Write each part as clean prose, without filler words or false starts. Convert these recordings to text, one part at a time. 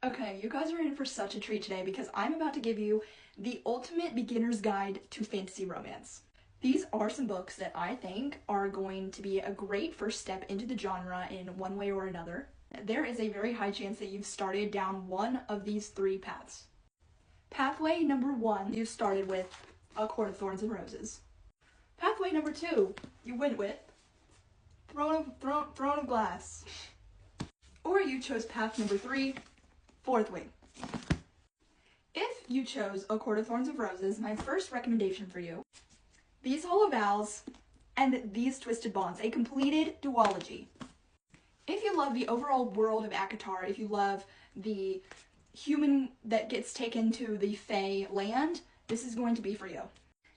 Okay, you guys are in for such a treat today because I'm about to give you the ultimate beginner's guide to fantasy romance. These are some books that I think are going to be a great first step into the genre in one way or another. There is a very high chance that you've started down one of these three paths. Pathway number one, you started with A Court of Thorns and Roses. Pathway number two, you went with Throne of Glass. Or you chose path number three, Fourth Wing. If you chose A Court of Thorns and Roses, my first recommendation for you, These Hollow Vows and These Twisted Bonds, a completed duology. If you love the overall world of ACOTAR, if you love the human that gets taken to the Fae land, this is going to be for you.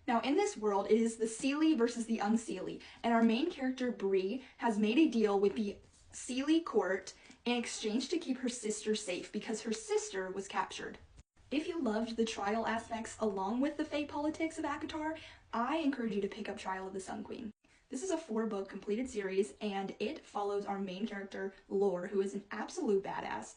Now, in this world, it is the Seelie versus the Unseelie, and our main character, Bree, has made a deal with the Seelie court in exchange to keep her sister safe because her sister was captured. If you loved the trial aspects along with the Fae politics of ACOTAR, I encourage you to pick up Trial of the Sun Queen. This is a 4-book completed series, and it follows our main character, Lore, who is an absolute badass.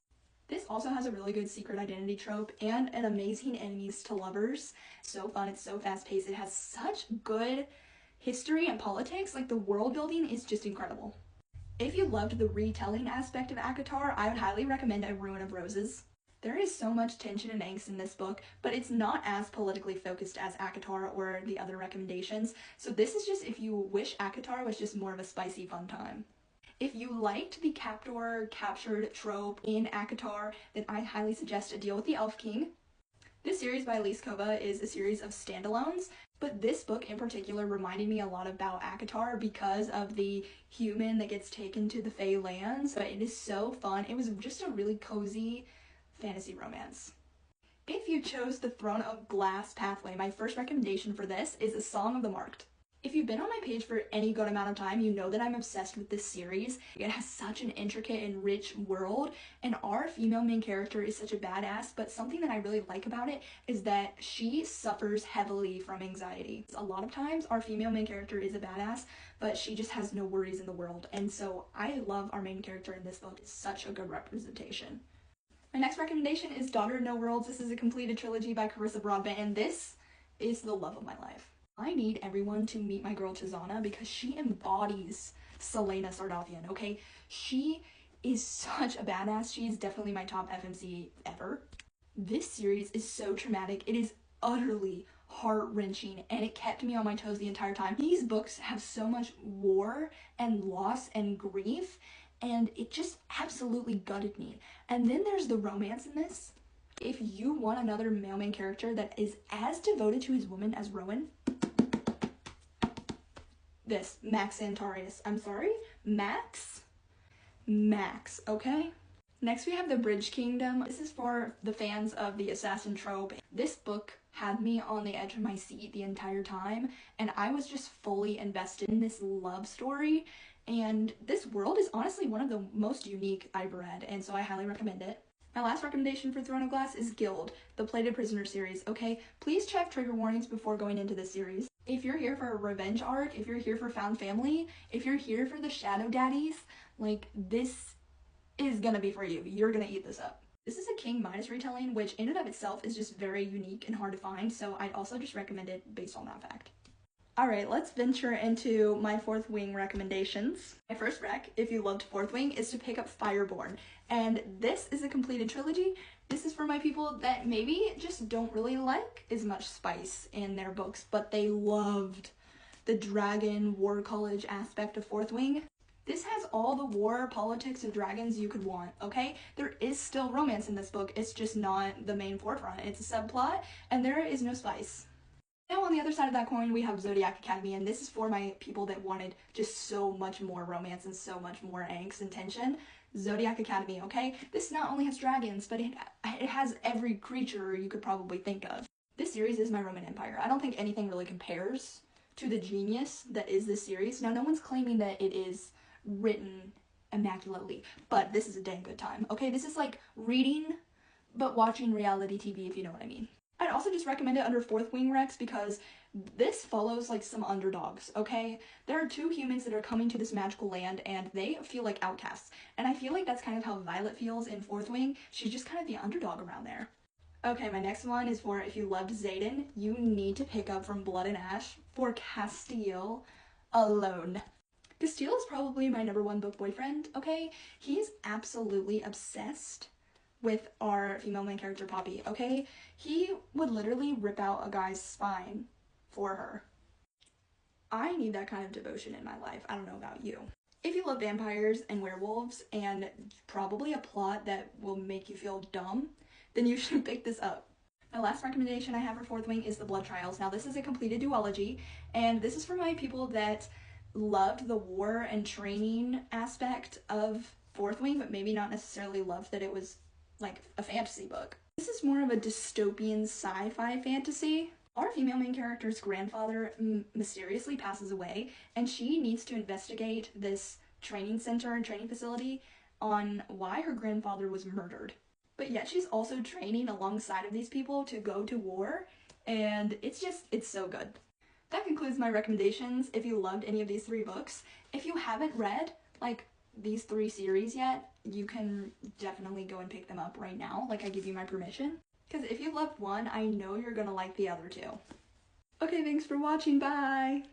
This also has a really good secret identity trope and an amazing enemies to lovers. So fun, it's so fast-paced, it has such good history and politics, like the world building is just incredible. If you loved the retelling aspect of ACOTAR, I would highly recommend A Ruin of Roses. There is so much tension and angst in this book, but it's not as politically focused as ACOTAR or the other recommendations, so this is just if you wish ACOTAR was just more of a spicy fun time. If you liked the captor captured trope in ACOTAR, then I highly suggest A Deal with the Elf King. This series by Elise Kova is a series of standalones, but this book in particular reminded me a lot about ACOTAR because of the human that gets taken to the Fae lands. But it is so fun. It was just a really cozy fantasy romance. If you chose the Throne of Glass pathway, my first recommendation for this is A Song of the Marked. If you've been on my page for any good amount of time, you know that I'm obsessed with this series. It has such an intricate and rich world, and our female main character is such a badass, but something that I really like about it is that she suffers heavily from anxiety. A lot of times, our female main character is a badass, but she just has no worries in the world, and so I love our main character in this book. It's such a good representation. My next recommendation is Daughter of No Worlds. This is a completed trilogy by Carissa Broadbent, and this is the love of my life. I need everyone to meet my girl Chazana because she embodies Selena Sardovian, okay? She is such a badass. She is definitely my top FMC ever. This series is so traumatic. It is utterly heart-wrenching, and it kept me on my toes the entire time. These books have so much war and loss and grief, and it just absolutely gutted me. And then there's the romance in this. If you want another male main character that is as devoted to his woman as Rowan, this, Max Antarius. I'm sorry? Max, okay? Next we have The Bridge Kingdom. This is for the fans of the assassin trope. This book had me on the edge of my seat the entire time, and I was just fully invested in this love story, and this world is honestly one of the most unique I've read, and so I highly recommend it. My last recommendation for Throne of Glass is Guild, the Plated Prisoner series, okay? Please check trigger warnings before going into this series. If you're here for a revenge arc, if you're here for found family, if you're here for the shadow daddies, like, this is gonna be for you. You're gonna eat this up. This is a King Midas retelling, which in and of itself is just very unique and hard to find, so I'd also just recommend it based on that fact. Alright, let's venture into my Fourth Wing recommendations. My first rec, if you loved Fourth Wing, is to pick up Fireborn. And this is a completed trilogy. This is for my people that maybe just don't really like as much spice in their books, but they loved the dragon war college aspect of Fourth Wing. This has all the war politics of dragons you could want, okay? There is still romance in this book, it's just not the main forefront. It's a subplot, and there is no spice. Now on the other side of that coin, we have Zodiac Academy, and this is for my people that wanted just so much more romance and so much more angst and tension. Zodiac Academy, okay? This not only has dragons, but it has every creature you could probably think of. This series is my Roman Empire. I don't think anything really compares to the genius that is this series. Now, no one's claiming that it is written immaculately, but this is a dang good time, okay? This is like reading, but watching reality TV, if you know what I mean. I'd also just recommend it under Fourth Wing Rex because this follows like some underdogs, okay? There are two humans that are coming to this magical land and they feel like outcasts. And I feel like that's kind of how Violet feels in Fourth Wing. She's just kind of the underdog around there. Okay, my next one is for if you loved Xaden, you need to pick up From Blood and Ash for Castile alone. Castile is probably my #1 book boyfriend, okay? He's absolutely obsessed with our female main character, Poppy, okay? He would literally rip out a guy's spine for her. I need that kind of devotion in my life. I don't know about you. If you love vampires and werewolves and probably a plot that will make you feel dumb, then you should pick this up. My last recommendation I have for Fourth Wing is The Blood Trials. Now, this is a completed duology, and this is for my people that loved the war and training aspect of Fourth Wing, but maybe not necessarily loved that it was like a fantasy book. This is more of a dystopian sci-fi fantasy. Our female main character's grandfather mysteriously passes away, and she needs to investigate this training center and training facility on why her grandfather was murdered. But yet she's also training alongside of these people to go to war, and it's so good. That concludes my recommendations if you loved any of these 3 books. If you haven't read, like, these 3 series yet, you can definitely go and pick them up right now, like I give you my permission. Because if you loved one, I know you're gonna like the other 2. Okay, thanks for watching, bye!